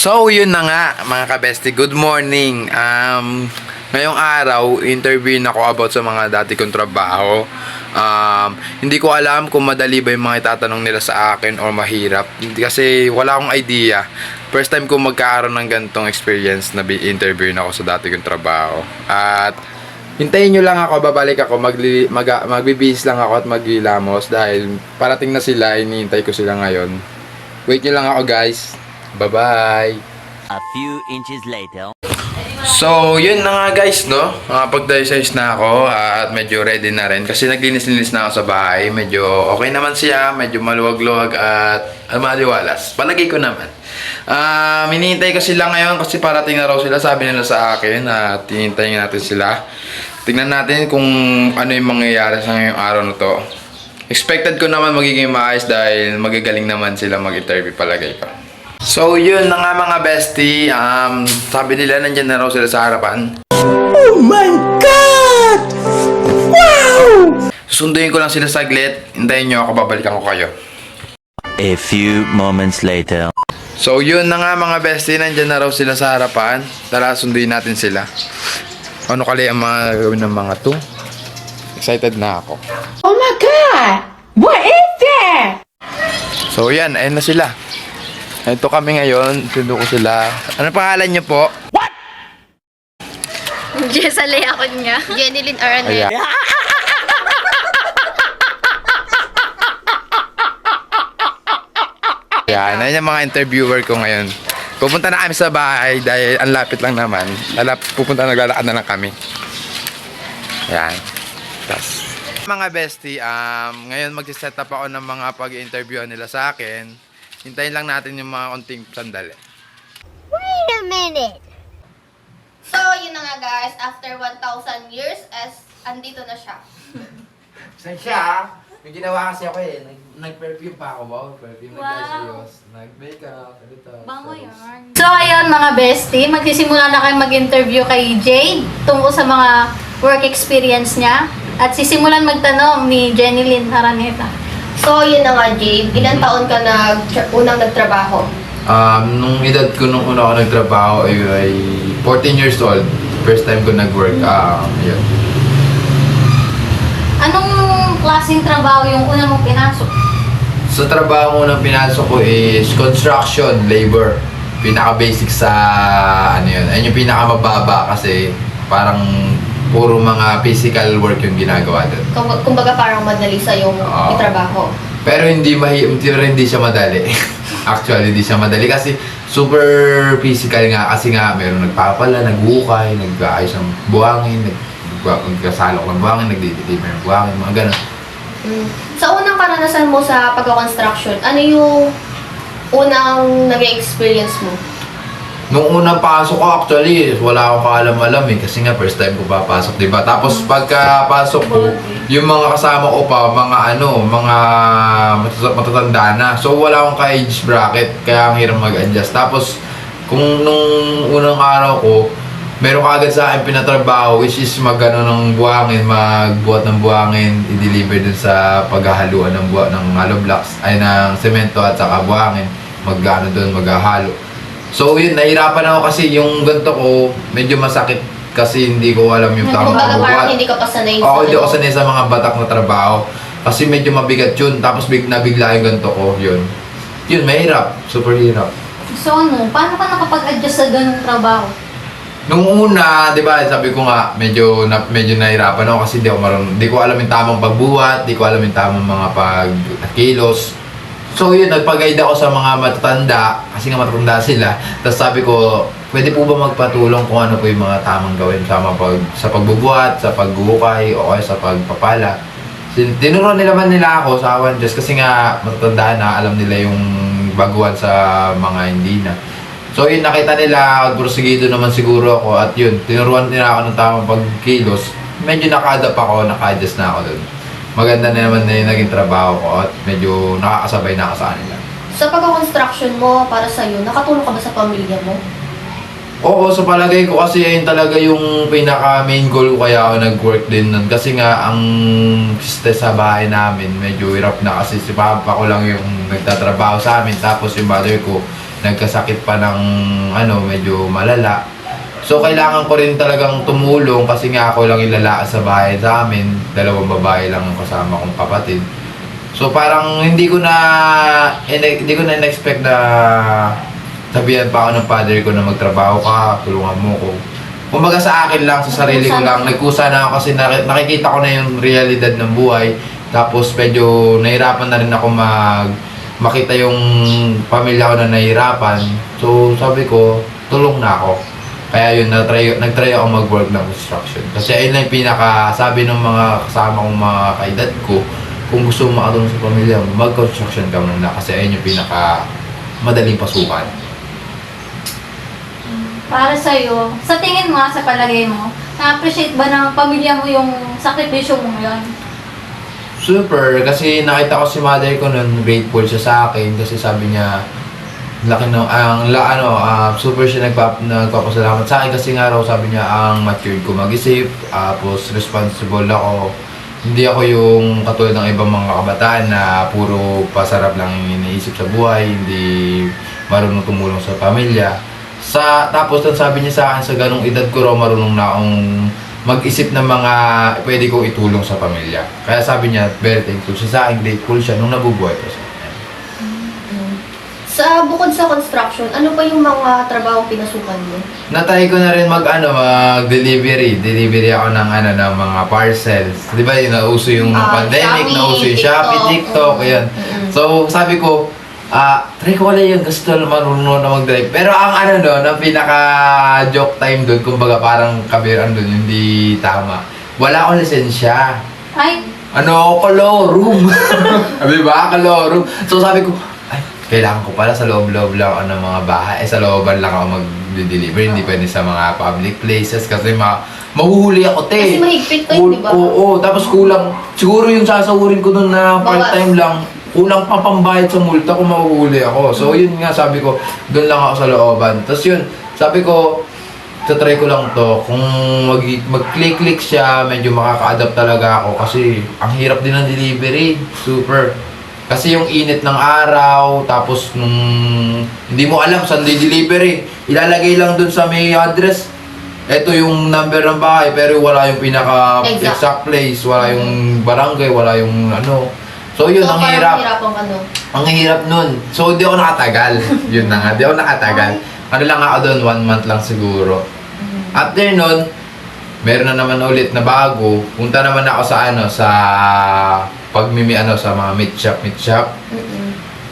So, yun na nga, mga kabeste. Good morning. Ngayong araw, interview ako about sa mga dati kong trabaho. Hindi ko alam kung madali ba yung mga itatanong nila sa akin or mahirap. Kasi wala akong idea. First time ko magkaroon ng ganitong experience na interview ako sa dati kong trabaho. At hintayin nyo lang ako, babalik ako, magbibihis lang ako at maghilamos dahil parating na sila, hinihintay ko sila ngayon. Wait nyo lang ako, guys. Bye-bye! A few inches later. So, yun na nga guys, no? Pag-dice na ako at medyo ready na rin kasi naglinis-linis na ako sa bahay. Medyo okay naman siya, medyo maluwag-luwag at maliwalas. Palagay ko naman. Hinihintay ko sila ngayon kasi parating na raw sila, sabi nila sa akin at hihintayin natin sila. Tingnan natin kung ano yung mangyayari sa ngayong araw na to. Expected ko naman magiging maayos dahil magagaling naman sila mag-interview, palagay ko. So, yun na nga mga bestie. Sabi nila nandyan na raw sila sa harapan. Oh my God! Wow! Susunduin ko lang sila saglit. Hintayin nyo ako, babalikan ko kayo. A few moments later. So, yun na nga mga bestie. Nandyan na raw sila sa harapan. Tara, sunduin natin sila. Ano kali ang mga gawin ng mga to? Excited na ako. Oh my God! What is that? So, yan. Ayun na sila. Ito kami ngayon. Sundo ko sila. Ano pangalan nyo po? Jessa Leacon nga. Jenilyn Aranet. Ayan. Yan. Ayun yung mga interviewer ko ngayon. Pupunta na kami sa bahay dahil ang lapit lang naman. Pupunta, naglalakad na lang kami. Ayan. Tas. Mga bestie, ngayon mag-set up ako ng mga pag-interview nila sa akin. Hintayin lang natin yung mga konting sandali. Wait a minute. So, yun na nga guys. After 1,000 years, andito na siya. Saan siya? May ginawa kasi ako eh. Nag-perfume pa ako. Wow, perfume. Wow. Nag-ayos. Nag-makeup. Ganito. Bango yan. So, ayun mga bestie. Magsisimula na kayo mag-interview kay Jade tungkol sa mga work experience niya. At sisimulan magtanong ni Jenilyn Araneta. So, yun na nga, Jade. Ilan taon ka unang nagtrabaho? Nung edad ko nung una ako nagtrabaho ay 14 years old. First time ko nag-work. Yun. Anong klaseng trabaho yung una mong pinasok? Sa trabaho unang pinasok ko is construction, labor. Pinaka-basic sa ano yun. Ayun yung pinaka-mababa kasi parang puro mga physical work yung ginagawa doon. Kumbaga parang madali sa yung itrabaho. Pero hindi siya madali. Actually, hindi siya madali kasi super physical nga kasi nga meron nagpapala, nagbuhukay, nag-aayos ng buhangin, nagkasalok ng buhangin, nagdideliver ng buhangin, mga ganun. Sa unang karanasan mo sa pagka-construction, ano yung unang nag-experience mo? Nung unang pasok ko actually, wala akong kaalam-alam eh kasi nga first time ko papasok, 'di ba? Tapos pagkapasok ko, yung mga kasama ko pa, mga matatanda na. So wala akong ka-age bracket, kaya ang hirap mag-adjust. Tapos kung nung unang araw ko, meron kaagad sa akin pinatrabaho which is magano ng buhangin, magbuhat ng buhangin, i-deliver dun sa paghahaluan ng hollow blocks ay ng semento at saka buhangin, magano doon maghahalo. So yun, nahirapan ako kasi yung ganito ko medyo masakit kasi hindi ko alam yung tamang Kumbaga pagbuhat. parang hindi ka pa sanay sa Oo, hindi ako sanay sa mga batak na trabaho kasi medyo mabigat yun, tapos nabigla yung ganito ko, yun. Yun, mahirap, super hirap. So ano, paano ka nakapag-adjust sa ganung trabaho? Nung una, 'di ba, sabi ko nga medyo nahirapan ako kasi di ko alam yung tamang pagbuhat, di ko alam yung tamang mga pagkilos. So yun, nagpag-guide ako sa mga matatanda kasi nga matatanda sila. Tapos sabi ko, pwede po ba magpatulong kung ano po yung mga tamang gawin sa pagbubuhat, sa paghuhukay, o kaya sa pagpapala. Tinuruan nila ako sa awan just kasi nga matatanda na, alam nila yung baguhan sa mga hindi na. So yun, nakita nila, prosigido naman siguro ako at yun, tinuruan nila ako ng tamang pagkilos. Medyo naka-adjust na ako dun. Maganda na naman na yung naging trabaho ko at medyo nakakasabay na ako sa kanila. Sa pagka-construction mo, para sa'yo, nakatulong ka ba sa pamilya mo? Oo, sa palagay ko kasi ayun talaga yung pinaka main goal ko kaya ako nag-work din nun. Kasi nga ang sa bahay namin medyo hirap na kasi si papa ko lang yung nagtatrabaho sa amin. Tapos yung mother ko nagkasakit pa ng medyo malala. So, kailangan ko rin talagang tumulong kasi nga ako lang ilala sa bahay sa amin. 2 babae lang ang kasama kong kapatid. So, parang hindi ko na in-expect na sabihan pa ako ng father ko na magtrabaho ka, tulungan mo ko. Kumbaga sa akin lang, sa sarili ko lang, nagkusa na ako kasi nakikita ko na yung realidad ng buhay. Tapos medyo nahirapan na rin ako makita yung pamilya ko na nahirapan. So, sabi ko, tulong na ako. Kaya yun, nag-try ako mag-work ng construction. Kasi ayun lang yung sabi ng mga kasama kong mga kaedad ko, kung gusto mo makatulong sa pamilya mo, mag-construction ka muna. Kasi ayun yung madaling pasukan. Para sa'yo, sa tingin mo, sa palagay mo, na-appreciate ba ng pamilya mo yung sakripisyo mo ngayon? Super, kasi nakita ko si mother ko nun, grateful siya sa akin kasi sabi niya, super siya nagpapasalamat sa akin kasi nga raw sabi niya ang matured ko mag-isip, tapos responsible ako. Hindi ako yung katulad ng ibang mga kabataan na puro pasarap lang yung iniisip sa buhay, hindi marunong tumulong sa pamilya. Tapos sabi niya sa akin sa ganong edad ko raw marunong na akong mag-isip ng mga pwede kong itulong sa pamilya. Kaya sabi niya, very thankful siya sa akin, grateful siya nung nabubuhay ko siya. Bukod sa construction, ano pa yung mga trabaho pinasukan mo? Natry ko na rin mag-delivery. Delivery ako ng mga parcels. Di ba yun, nauso yung pandemic, Shopee, nauso yung Shopee, TikTok, yan. So, sabi ko, try ko wala yung gusto na marunong na mag-drive. Pero ang ang pinaka-joke time doon, kumbaga parang kabiran doon, hindi tama. Wala akong lisensya. Ay, Kalorum. Diba? Kalorum. So, sabi ko, kailangan ko pala sa loob-loob lang ako ng mga bahay. Sa looban lang ako mag-deliver. Hindi pwede sa mga public places kasi mahuhuli ako, te. Kasi mahigpit to, di ba? Oo. Tapos kulang. Siguro yung sasahurin ko dun na part-time lang. Kulang pa pambayad sa multa kung mahuhuli ako. So, yun nga, sabi ko, dun lang ako sa looban. Tapos yun, sabi ko, try ko lang to. Kung mag-click-click siya, medyo makaka-adapt talaga ako kasi ang hirap din ng delivery. Super. Kasi yung init ng araw, tapos nung hindi mo alam saan delivery, ilalagay lang dun sa may address. Ito yung number ng bahay, pero wala yung pinaka-exact place, wala yung barangay, wala yung So yun, ang hirap. Ang hirap nun. So di ako nakatagal. Yun na nga, di ako nakatagal. Lang ako dun, 1 month lang siguro. After nun, meron na naman ulit na bago. Punta naman ako sa sa mga meat shop.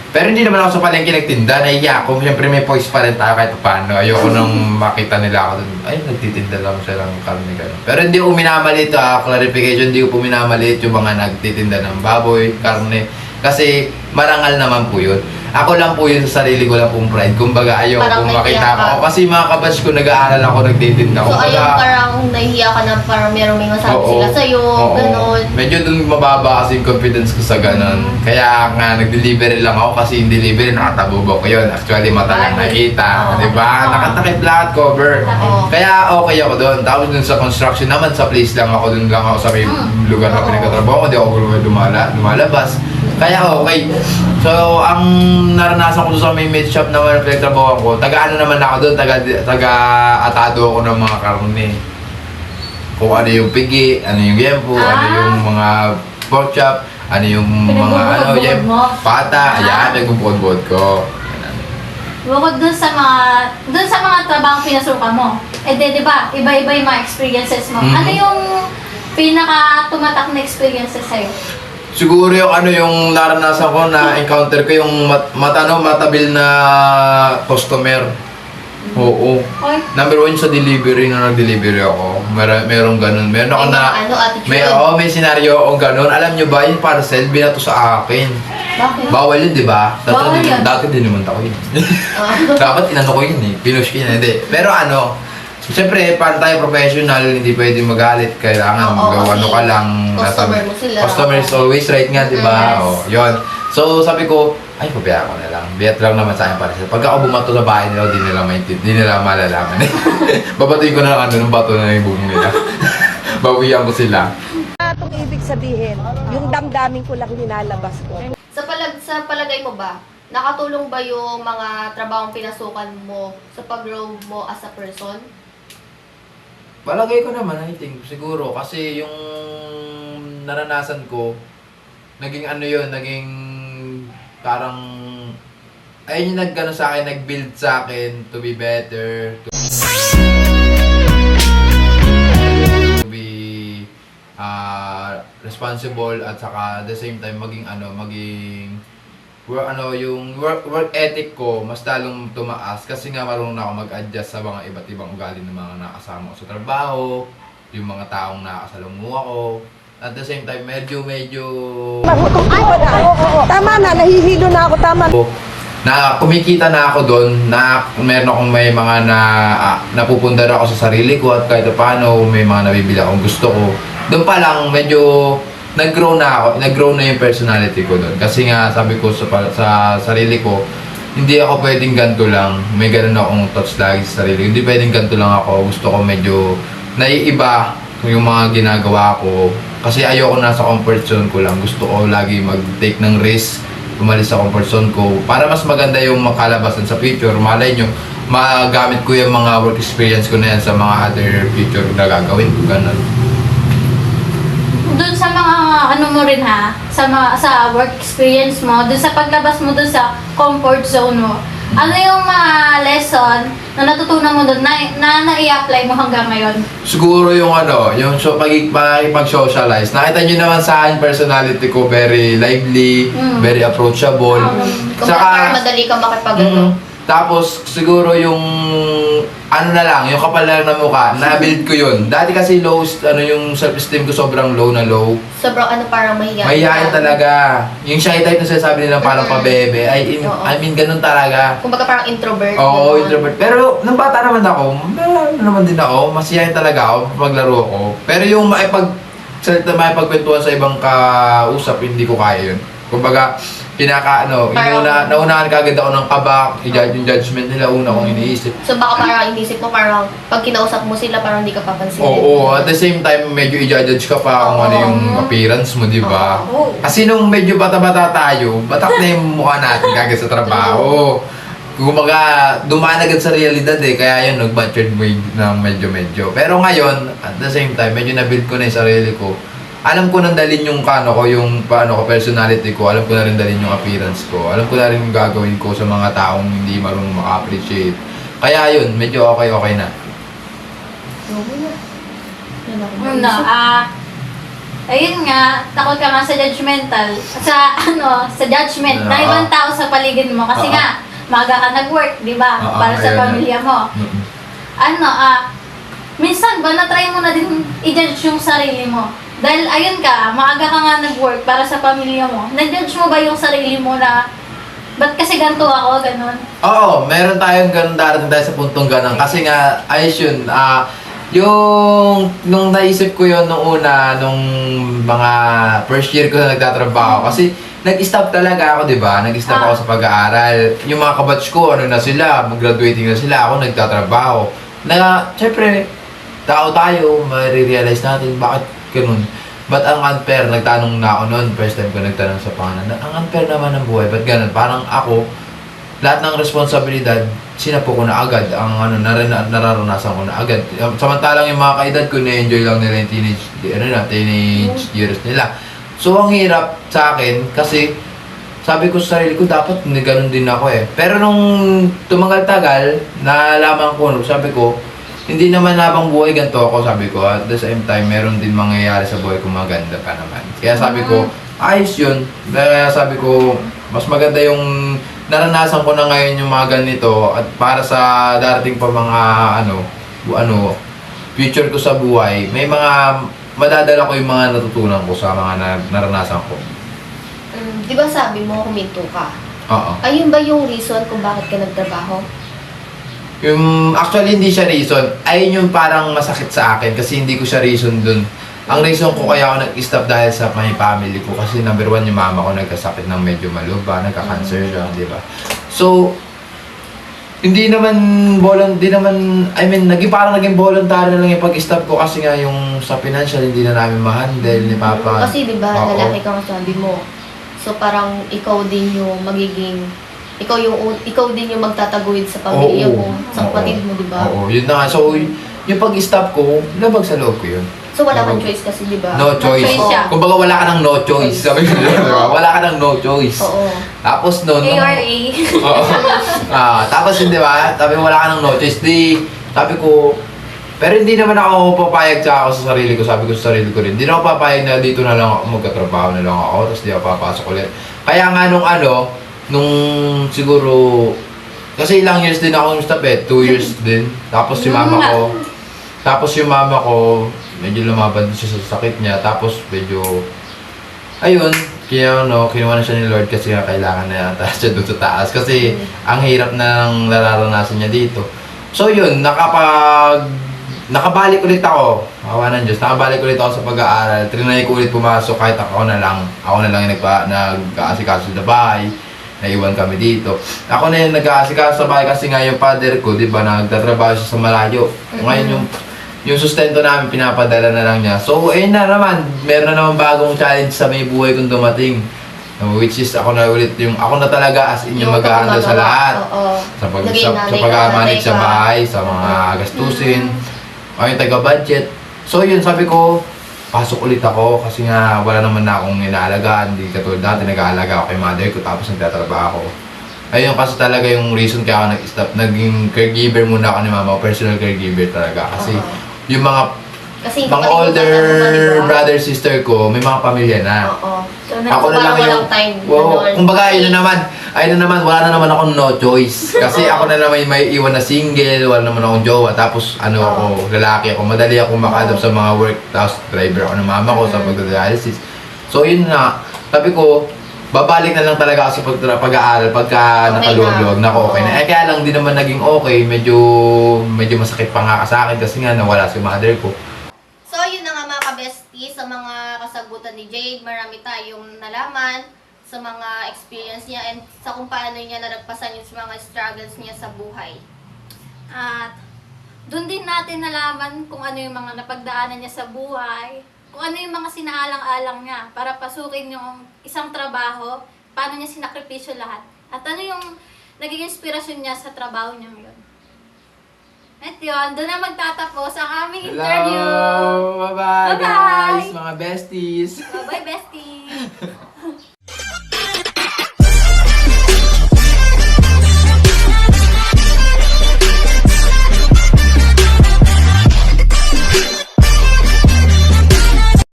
Pero hindi naman ako sa palengke nagtinda, nahiya ako. Siyempre may voice pa rin tayo kahit paano. Ayoko nang makita nila ako dun. Ay, nagtitinda lang siya ng karne gano'n. Pero hindi ko minamalit, clarification, hindi ko minamalit yung mga nagtitinda ng baboy, karne. Kasi marangal naman po yun. Ako lang po yun sa sarili ko lang pong pride. Kumbaga ayoko Parang kung makita nahiya ka. ko. Kasi mga kabatch ko nag-aaral ako, nagtitinda. So, Kumbaga, ayun, parang nahihiya ka na parang may masabi Oo. sila sa'yo, Oo. gano'n. Medyo dun mababa kasi yung confidence ko sa ganon. Kaya nga, nag-delivery lang ako kasi yung delivery nakatabubok ko yun. Actually, mata lang nakita. Oo. Diba? Oo. Nakatakip lahat, cover. Oo. Kaya okay ako doon. Tapos dun sa construction naman, sa place lang ako. Dun lang ako sa may lugar na Oo. pinagkatrabaho ko. Di ako lumalabas. Kaya okay. So, ang naranasan ko sa may meat shop na pinagtrabaho ko, taga-ano naman ako doon, taga-atado ako ng mga karne. Kung ano yung pigi, ano yung yempo, ano yung mga pork chop, ano yung mga Pinagbubukod-bukod mo? pata, ayan, nagbubukod-bukod ko. bukod dun sa mga trabaho pinasukan mo, di ba, iba-iba yung mga experiences mo. Mhm. Ano yung pinaka-tumatak na experiences sa'yo? Siguro yung naranasan ko na encounter ko yung matabil na customer. Oo. Oy, Number 1 sa delivery na nag-delivery ako. Merong ganun. Meron ako May na attitude. may senaryo akong ganun. Alam nyo ba, yung parcel binato sa akin. Bakit? Bawal yun, di ba? Bawal yun. Dati din naman ako yun. Dapat inano ko yun eh. Pinush ko yun. Hindi. Pero siyempre, paano tayo professional, hindi pwede magalit. Kailangan Oo, ano ka lang. customer mo sila. Customer is always right nga, di ba? Yes. Oh, yun. So, sabi ko, ay, pabayaan ko na lang. Biyat lang naman sa akin para sila. Pagka ako bumato sa bahay nila, di nila malalaman. Babatuin ko na ng bato na yung bubong nila. Bawian ko sila. Itong ibig sabihin, yung damdamin ko lang nilalabas ko. Sa palagay mo ba, nakatulong ba yung mga trabahong pinasukan mo sa pag-grow mo as a person? Palagay ko naman, I think, siguro. Kasi yung naranasan ko, naging ano yun, naging parang, ayun yung nag-ano sa akin, nag-build sa akin to be better, to be responsible, at saka at the same time, maging yung work ethic ko mas lalong tumaas kasi nga marunong na ako mag-adjust sa mga iba't ibang ugali ng mga nakasama ko sa trabaho, yung mga taong nakasalamuha ko. At the same time, medyo Tama na, nahihilo na ako, tama. na kumikita na ako doon, na meron akong may mga napupundar ako sa sarili ko, at kahit paano may mga nabibili akong gusto ko. Doon pa lang medyo nag-grow na yung personality ko doon. Kasi nga sabi ko sa sarili ko, hindi ako pwedeng ganito lang. May ganun akong thoughts lagi sa sarili. Hindi pwedeng ganito lang ako. Gusto ko medyo naiiba yung mga ginagawa ko. Kasi ayoko nasa comfort zone ko lang. Gusto ko lagi mag-take ng risk, umalis sa comfort zone ko para mas maganda yung makalabasan sa future. Malay nyo, magamit ko yung mga work experience ko na yan sa mga other future na gagawin ko. Ganun. Doon sa mga ano mo rin ha, sa work experience mo, doon sa paglabas mo doon sa comfort zone mo, ano yung mga lesson na natutunan mo doon na nai-apply mo hanggang ngayon? Siguro yung pag-socialize. Nakita nyo naman sa akin, personality ko very lively, very approachable. Parang madali ka makipag-ano. Tapos siguro yung ano na lang, yung kapal lang na mukha, na-build ko yun. Dati kasi yung self-esteem ko sobrang low. Sobrang parang mahihayin. Mahihayin talaga. Yung shy type na sinasabi nila parang pabebe. I mean, ganun talaga. Kumbaga parang introvert. Oo, introvert. Pero nung bata naman ako, naman din ako. Masiyahin talaga ako, maglaro ako. Pero yung makipagkwentuhan sa ibang kausap, hindi ko kaya yun. Kumbaga, naunahan kagad ako ng kaba, yung judgment nila, una kong iniisip. So baka parang inisip mo, parang pag kinausap mo sila, parang hindi ka papansinin. Oo, at the same time, medyo i-judge ka pa kung ano yung appearance mo, di ba? Oo. Kasi nung medyo bata-bata tayo, batak na yung mukha natin kagad sa trabaho. Kumaga, dumaan agad sa realidad kaya yun, nag-butchered mo ng medyo-medyo. Pero ngayon, at the same time, medyo na-build ko na yung sarili ko. Alam ko nang dalhin yung personality ko. Alam ko na rin dalhin yung appearance ko. Alam ko na rin yung gagawin ko sa mga taong hindi marunong maka-appreciate. Kaya yun, medyo okay na. Ayun nga, takot ka nga sa judgmental, sa judgment na ibang tao sa paligid mo. Kasi nga, maga ka nag-work, di ba? Para sa pamilya mo. Minsan ba, na-try mo na din i-judge yung sarili mo? Dahil ayun ka, maaga ka nga nag-work para sa pamilya mo. Na-judge mo ba yung sarili mo na, ba't kasi ganito ako, ganun? Oo, meron tayong ganun, darating tayo sa puntong ganun. Kasi nga, ayos yun, nung naisip ko yun nung mga first year ko na nagtatrabaho. Kasi nag-stop talaga ako, di ba? Nag-stop ako sa pag-aaral. Yung mga kabatch ko, na sila, mag-graduating na sila, ako nagtatrabaho. Siyempre, tao tayo, marirealize natin bakit ganun. Ba't ang unfair? Nagtanong na ako noon, first time ko nagtanong sa pangalan, ang unfair naman ng buhay, ba't ganun? Parang ako, lahat ng responsibilidad, sinapo ko na agad, ang nararanasan ko na agad. Samantalang yung mga kaedad ko, na-enjoy lang nila yung teenage years nila. So, ang hirap sa akin, kasi sabi ko sa sarili ko, dapat ganun din ako Pero nung tumagal-tagal, nalaman ko, sabi ko, hindi naman habang buhay ganito ako, sabi ko. At the same time, meron din mangyayari sa buhay ko maganda pa naman. Kaya sabi ko, ayos yun. Kaya sabi ko, mas maganda yung naranasan ko na ngayon yung mga ganito. At para sa darating pa mga future ko sa buhay, may mga madadala ko yung mga natutunan ko sa mga naranasan ko. Di ba sabi mo, huminto ka? Oo. Ayun ba yung reason kung bakit ka nagtrabaho? Actually, hindi siya reason. Ayun yung parang masakit sa akin kasi hindi ko siya reason dun. Ang reason ko kaya ako nag-stop dahil sa my family ko kasi number one, yung mama ko nagkasakit ng medyo maluba, nagka-cancer siya, di ba? So, parang naging voluntary na lang yung pag-stop ko kasi nga yung sa financial hindi na namin ma-handle ni Papa. Kasi di ba, lalaki kang sabi mo. So parang ikaw din yung magiging ikaw din yung magtataguyod sa pamilya mo, sa kapatid mo, di ba? Oo, yun na nga. So, yung pag-stop ko, labag sa loob ko yun. So wala kang choice kasi, di ba? No choice. choice siya. Kumbaga wala ka ng no choice. Sabi ko, diba? Wala ka ng no choice. Oo. Tapos nun, ARA. Oo. Tapos hindi ba? Sabi ko, wala ka ng no choice. Sabi ko, pero hindi naman ako papayag sa ako sa sarili ko. Sabi ko sa sarili ko rin. Hindi na ako papayag na dito na lang ako, magkatrabaho na lang ako. Tapos di ako papasok ulit. Kaya nga nung siguro, kasi ilang years din ako stop 2 years din. Tapos yung mama ko, medyo lumaban din siya sa sakit niya. Tapos medyo, ayun, kinuha na siya ni Lord kasi nga kailangan na yata siya doon sa taas. Kasi ang hirap ng nararanasan niya dito. So yun, nakabalik ulit ako. Awa ng Diyos, nakabalik ulit ako sa pag-aaral. Trinay ko ulit pumasok kahit ako na lang yung nag-aasikaso sa bahay. Naiwan kami dito. Ako na yung nag-aasikaso sa bahay kasi nga yung father ko, di ba, nagtatrabaho siya sa malayo. Ngayon yung sustento namin, pinapadala na lang niya. So, ayun na naman. Meron na naman bagong challenge sa may buhay kong dumating. Which is, ako na talaga as in yung mag-ahandle sa lahat. Oo. Sa pag-manage sa bahay, sa mga gastusin. Ako yung taga-budget. So, yun, sabi ko, pasok ulit ako kasi nga wala naman na akong inaalagaan. Hindi katulad dati, nag-aalaga ako kay mother ko tapos nagtatrabaho ako. Ayun kasi talaga yung reason kaya ako nag-stop. Naging caregiver muna ako ni mama, personal caregiver talaga. Kasi yung Kasi mga older brother, sister ko, may mga pamilya na. Oo. Ako na lang walang time. Kumbaga, ayun na naman, wala na naman akong no choice. Kasi ako na naman may iwan na single, wala naman akong jowa. Tapos ako, lalaki ako, madali ako maka-adapt sa mga work. Tapos driver ako ng mama ko sa pagdadialysis. So yun na, sabi ko, babalik na lang talaga ako sa pag-aaral pagka nakaluwag-luwag na ako okay na. Kaya lang di naman naging okay, medyo masakit pa nga sa akin kasi nga nawala si mother ko. So, yun na nga mga ka-bestie, sa mga kasagutan ni Jade, marami tayong nalaman sa mga experience niya and sa kung paano niya nalagpasan yung mga struggles niya sa buhay. At doon din natin nalaman kung ano yung mga napagdaanan niya sa buhay, kung ano yung mga sinaalang-alang niya para pasukin yung isang trabaho, paano niya sinakripisyo lahat, at ano yung naging inspirasyon niya sa trabaho niya ngayon. At yun, doon na magtatapos ang aming interview.